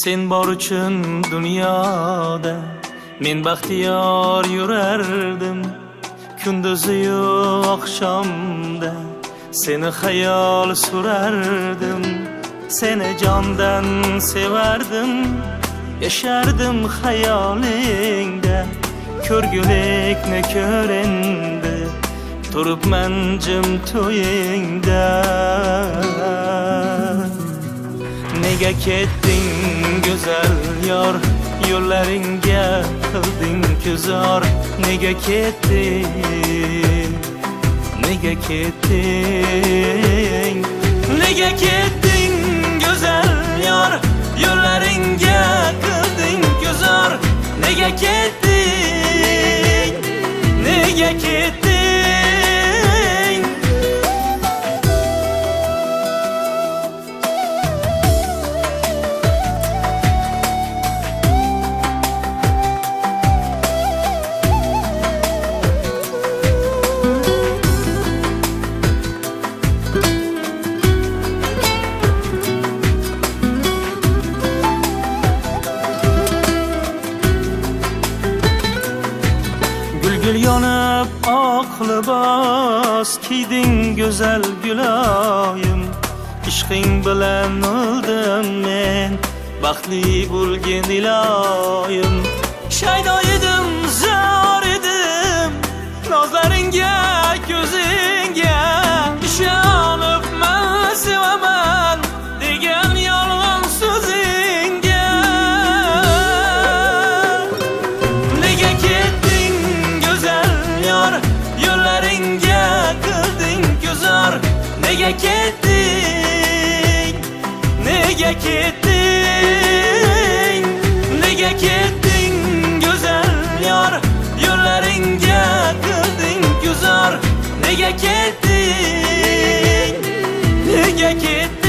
Sen bor uchun dunyoda men baxtiyor yurardim. Kunduziyu oqshomda seni xayol surardim. Seni jondan sevardim, yashardim xayolingda. Ko'rgulikni ko'rendi, turibman jim to'yingda. Nega ketding go'zal yor, yo'llaringga qilding ko'zor. Nega ketding, nega ketding, nega ketding go'zal yor, yo'llaringga qilding ko'zor. Nega ketding, nega ketding. Gül yonib oq libos kiyding go'zal guloyim. Ishqing bilan o'ldim men, baxtli bo'lgin iloyim. Shaydo edim, zor edim, nozlaringga, ko'zingga. Ishonibman, sevaman degan yolg'on so'zingga. Nega ketding go'zal yor, yo'llaringga qilding ko'zor. Nega ketding, nega ketding, nega ketding go'zal yor, yo'llaringga qilding ko'zor. Nega ketding, nega ketding.